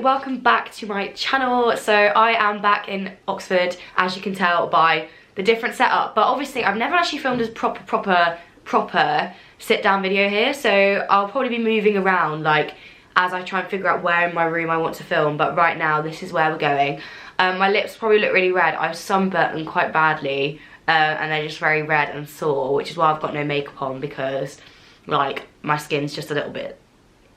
welcome back to my channel. So I am back in Oxford, as you can tell by the different setup, but obviously I've never actually filmed a proper sit down video here, so I'll probably be moving around like as I try and figure out where in my room I want to film, but right now this is where we're going. My lips probably look really red. I've sunburnt them quite badly and they're just very red and sore, which is why I've got no makeup on, because like my skin's just a little bit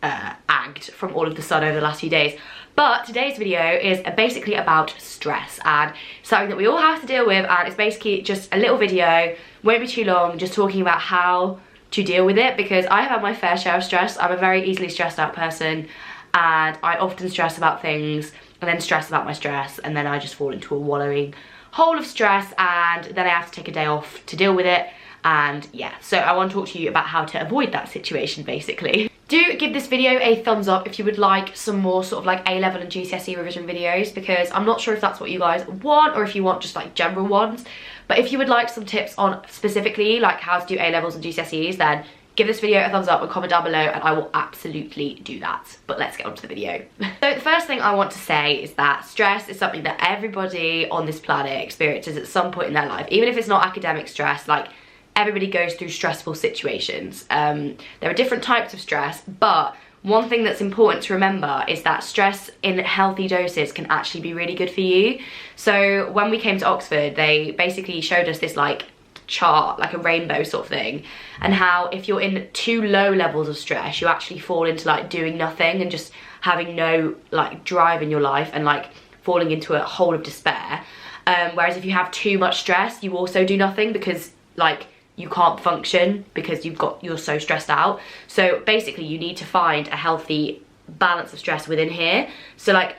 agged from all of the sun over the last few days. But today's video is basically about stress and something that we all have to deal with, and it's basically just a little video, won't be too long, just talking about how to deal with it, because I have had my fair share of stress. I'm a very easily stressed out person and I often stress about things and then stress about my stress, and then I just fall into a wallowing hole of stress, and then I have to take a day off to deal with it. And yeah, so I want to talk to you about how to avoid that situation basically. Do give this video a thumbs up if you would like some more sort of like A-level and GCSE revision videos, because I'm not sure if that's what you guys want or if you want just like general ones. But if you would like some tips on specifically like how to do A-levels and GCSEs, then give this video a thumbs up and comment down below and I will absolutely do that. But let's get on to the video. So the first thing I want to say is that stress is something that everybody on this planet experiences at some point in their life. Even if it's not academic stress, like everybody goes through stressful situations. There are different types of stress, but one thing that's important to remember is that stress in healthy doses can actually be really good for you. So when we came to Oxford, they basically showed us this like chart, like a rainbow sort of thing, and how if you're in too low levels of stress, you actually fall into like doing nothing and just having no like drive in your life and like falling into a hole of despair. Whereas if you have too much stress, you also do nothing because like you can't function because you're so stressed out. So basically you need to find a healthy balance of stress within here. So like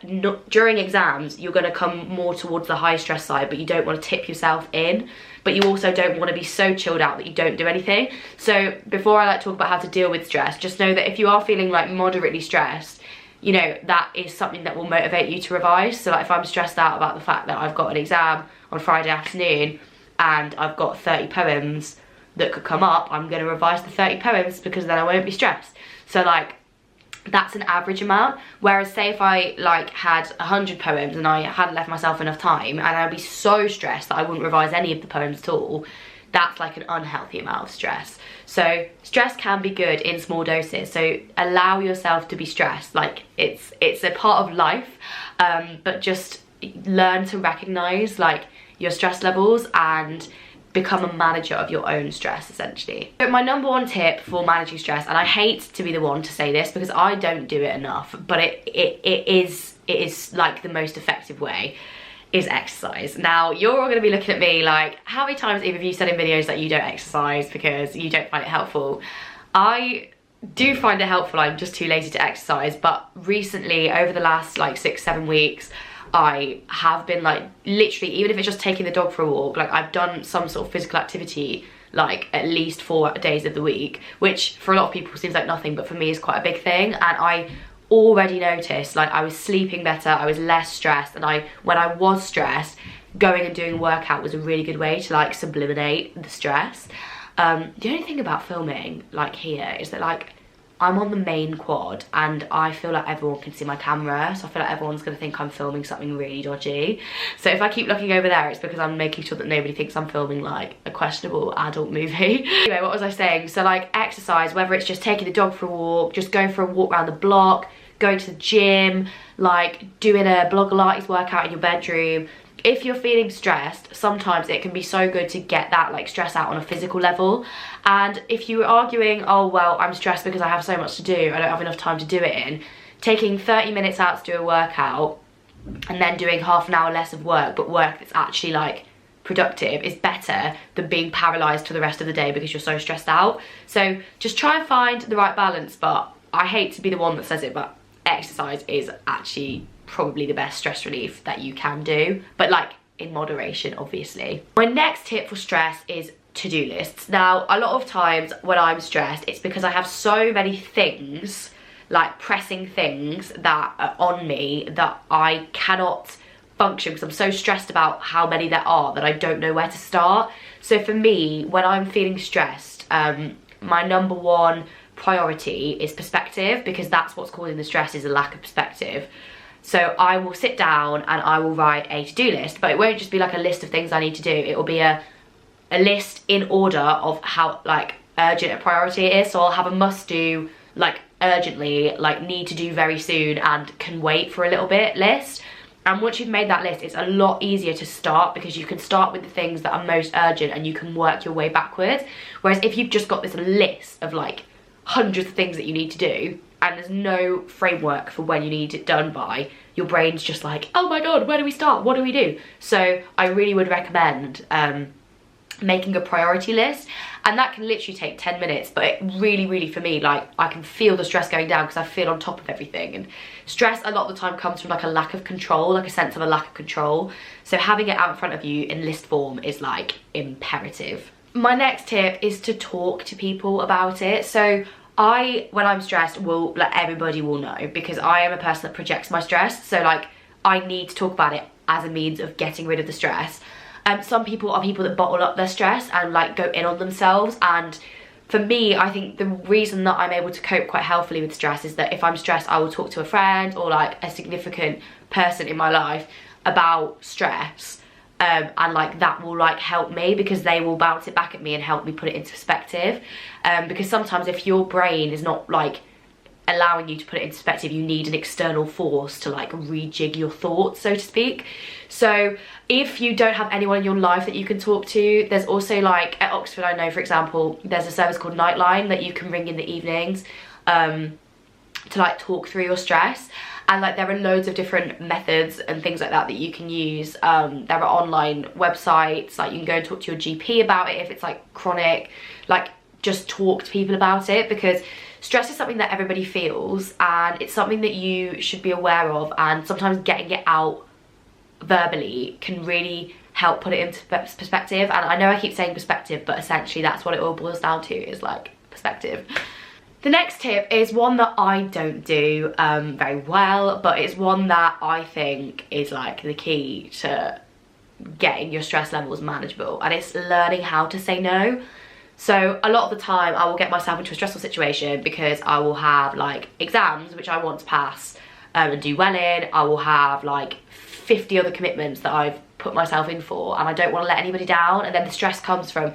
during exams you're going to come more towards the high stress side, but you don't want to tip yourself in, but you also don't want to be so chilled out that you don't do anything. So before I like talk about how to deal with stress, just know that if you are feeling like moderately stressed, you know, that is something that will motivate you to revise. So like if I'm stressed out about the fact that I've got an exam on Friday afternoon and I've got 30 poems that could come up, I'm going to revise the 30 poems because then I won't be stressed. So like that's an average amount. Whereas say if I like had 100 poems and I hadn't left myself enough time, and I'd be so stressed that I wouldn't revise any of the poems at all, that's like an unhealthy amount of stress. So stress can be good in small doses, so allow yourself to be stressed. Like it's a part of life, but just learn to recognize like your stress levels and become a manager of your own stress essentially. But my number one tip for managing stress, and I hate to be the one to say this because I don't do it enough, but it is like the most effective way, is exercise. Now you're all going to be looking at me like, how many times have you said in videos that you don't exercise because you don't find it helpful? I do find it helpful, I'm just too lazy to exercise. But recently, over the last like 6-7 weeks, I have been like literally, even if it's just taking the dog for a walk, like I've done some sort of physical activity like at least 4 days of the week, which for a lot of people seems like nothing, but for me is quite a big thing. And I already noticed like I was sleeping better, I was less stressed, and when I was stressed, going and doing a workout was a really good way to like sublimate the stress. The only thing about filming like here is that like I'm on the main quad and I feel like everyone can see my camera, so I feel like everyone's gonna think I'm filming something really dodgy. So if I keep looking over there, it's because I'm making sure that nobody thinks I'm filming like a questionable adult movie. Anyway, what was I saying? So like exercise, whether it's just taking the dog for a walk, just going for a walk around the block, going to the gym, like doing a Blogilates workout in your bedroom. If you're feeling stressed, sometimes it can be so good to get that like stress out on a physical level. And if you're arguing, oh well, I'm stressed because I have so much to do, I don't have enough time to do it in, taking 30 minutes out to do a workout and then doing half an hour less of work, but work that's actually like productive, is better than being paralyzed for the rest of the day because you're so stressed out. So just try and find the right balance. But I hate to be the one that says it, but exercise is actually probably the best stress relief that you can do, but like in moderation obviously. My next tip for stress is to-do lists. Now a lot of times when I'm stressed, it's because I have so many things, like pressing things that are on me, that I cannot function because I'm so stressed about how many there are that I don't know where to start. So for me, when I'm feeling stressed, my number one priority is perspective, because that's what's causing the stress, is a lack of perspective. So I will sit down and I will write a to-do list, but it won't just be like a list of things I need to do. It will be a list in order of how like urgent a priority it is. So I'll have a must do, like urgently, like need to do very soon and can wait for a little bit list. And once you've made that list, it's a lot easier to start, because you can start with the things that are most urgent and you can work your way backwards. Whereas if you've just got this list of like hundreds of things that you need to do and there's no framework for when you need it done by, your brain's just like, oh my god, where do we start? What do we do? So I really would recommend making a priority list, and that can literally take 10 minutes, but it really for me, like I can feel the stress going down because I feel on top of everything. And stress a lot of the time comes from like a lack of control, like a sense of a lack of control. So having it out in front of you in list form is like imperative. My next tip is to talk to people about it. So when I'm stressed, everybody will know, because I am a person that projects my stress. So like I need to talk about it as a means of getting rid of the stress. Some people are people that bottle up their stress and like go in on themselves, and for me, I think the reason that I'm able to cope quite healthily with stress is that if I'm stressed, I will talk to a friend or like a significant person in my life about stress, and like that will like help me, because they will bounce it back at me and help me put it into perspective. Because sometimes if your brain is not like allowing you to put it into perspective, you need an external force to like rejig your thoughts, so to speak. So if you don't have anyone in your life that you can talk to, there's also like at Oxford, I know for example, there's a service called Nightline that you can ring in the evenings to like talk through your stress. And like there are loads of different methods and things like that that you can use. There are online websites, like you can go and talk to your GP about it if it's like chronic. Like just talk to people about it, because stress is something that everybody feels, and it's something that you should be aware of, and sometimes getting it out verbally can really help put it into perspective. And I know I keep saying perspective, but essentially that's what it all boils down to, is like perspective. The next tip is one that I don't do very well, but it's one that I think is like the key to getting your stress levels manageable, and it's learning how to say no. So a lot of the time I will get myself into a stressful situation because I will have like exams which I want to pass and do well in. I will have like 50 other commitments that I've put myself in for, and I don't want to let anybody down, and then the stress comes from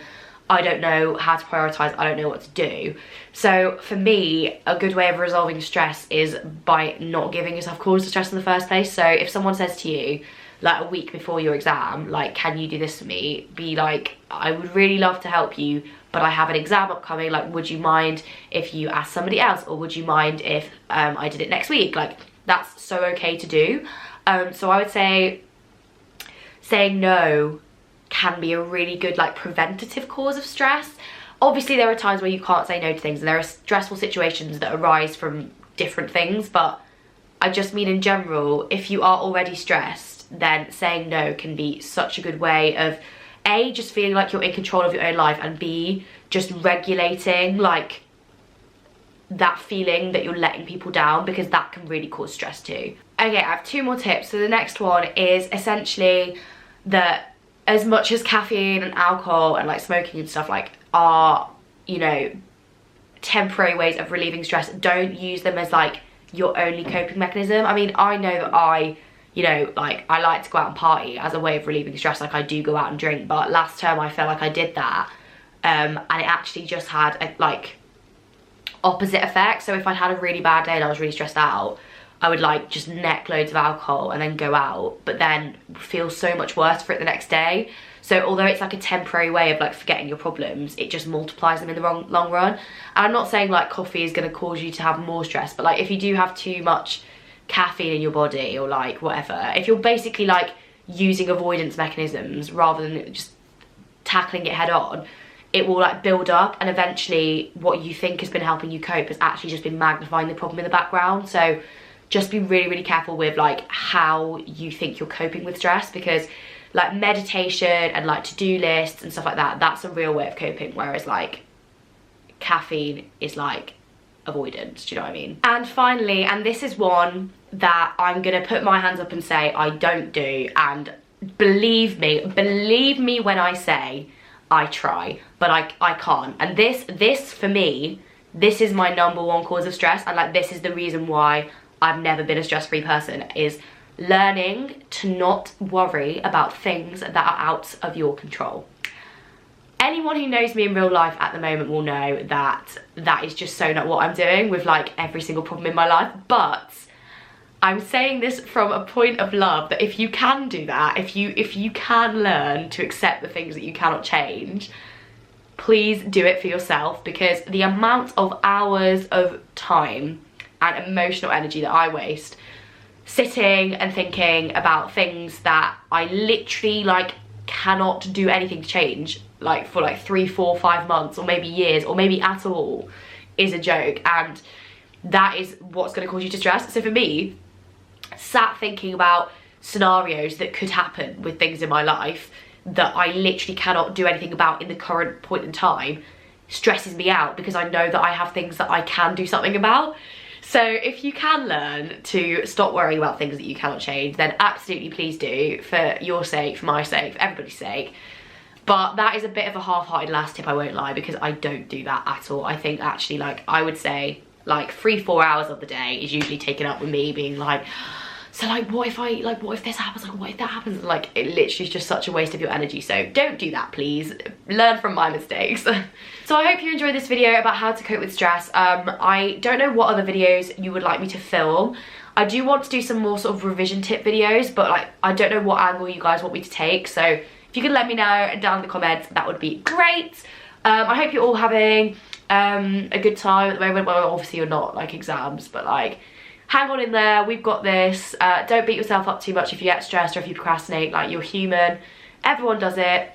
I don't know how to prioritise, I don't know what to do. So for me, a good way of resolving stress is by not giving yourself cause to stress in the first place. So if someone says to you like a week before your exam, like, can you do this for me? Be like, I would really love to help you, but I have an exam upcoming, like, would you mind if you ask somebody else, or would you mind if I did it next week? Like, that's so okay to do. So I would say saying no can be a really good like preventative cause of stress. Obviously there are times where you can't say no to things, and there are stressful situations that arise from different things, but I just mean in general, if you are already stressed, then saying no can be such a good way of A, just feeling like you're in control of your own life, and B, just regulating like that feeling that you're letting people down, because that can really cause stress too. Okay, I have 2 more tips. So the next one is essentially that as much as caffeine and alcohol and like smoking and stuff like are, you know, temporary ways of relieving stress, don't use them as like your only coping mechanism. I mean, I know that you know, like I like to go out and party as a way of relieving stress. Like I do go out and drink, but last term I felt like I did that and it actually just had a like opposite effect. So if I'd had a really bad day and I was really stressed out, I would like just neck loads of alcohol and then go out, but then feel so much worse for it the next day. So although it's like a temporary way of like forgetting your problems, it just multiplies them in the long run. And I'm not saying like coffee is going to cause you to have more stress, but like if you do have too much caffeine in your body or like whatever, if you're basically like using avoidance mechanisms rather than just tackling it head on, it will like build up, and eventually what you think has been helping you cope has actually just been magnifying the problem in the background. So just be really careful with like how you think you're coping with stress, because like meditation and like to-do lists and stuff like that, that's a real way of coping, whereas like caffeine is like avoidance, do you know what I mean? And finally, and this is one that I'm gonna put my hands up and say I don't do, and believe me when I say I try, but I can't. And this for me, this is my #1 cause of stress, and like this is the reason why I've never been a stress-free person, is learning to not worry about things that are out of your control. Anyone who knows me in real life at the moment will know that that is just so not what I'm doing with like every single problem in my life. But I'm saying this from a point of love, that if you can do that, if you can learn to accept the things that you cannot change, please do it for yourself, because the amount of hours of time and emotional energy that I waste sitting and thinking about things that I literally like cannot do anything to change, like for like 3, 4, 5 months, or maybe years, or maybe at all, is a joke. And that is what's going to cause you to stress. So for me, sat thinking about scenarios that could happen with things in my life that I literally cannot do anything about in the current point in time stresses me out, because I know that I have things that I can do something about. So if you can learn to stop worrying about things that you cannot change, then absolutely please do, for your sake, for my sake, for everybody's sake. But that is a bit of a half-hearted last tip, I won't lie, because I don't do that at all. I think actually, like, I would say like 3-4 hours of the day is usually taken up with me being like, so like what if this happens, like what if that happens, like it literally is just such a waste of your energy. So don't do that, please. Learn from my mistakes. So I hope you enjoyed this video about how to cope with stress. I don't know what other videos you would like me to film. I do want to do some more sort of revision tip videos, but like I don't know what angle you guys want me to take. So if you could let me know down in the comments, that would be great. I hope you're all having a good time at the moment. Well, obviously you're not, like exams, but like hang on in there, we've got this. Don't beat yourself up too much if you get stressed or if you procrastinate. Like, you're human, everyone does it.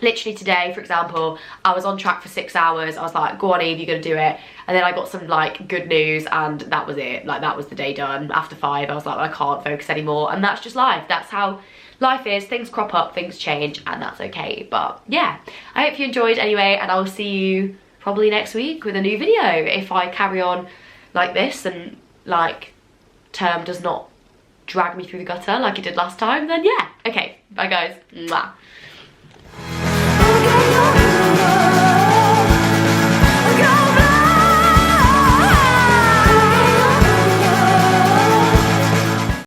Literally today, for example, I was on track for 6 hours. I was like, go on Eve, you're gonna do it. And then I got some like good news, and that was it. Like, that was the day done. After 5, I was like, well, I can't focus anymore. And that's just life. That's how life is. Things crop up, things change, and that's okay. But yeah, I hope you enjoyed anyway, and I will see you probably next week with a new video if I carry on like this and like term does not drag me through the gutter like it did last time. Then yeah, okay, bye guys. Mwah.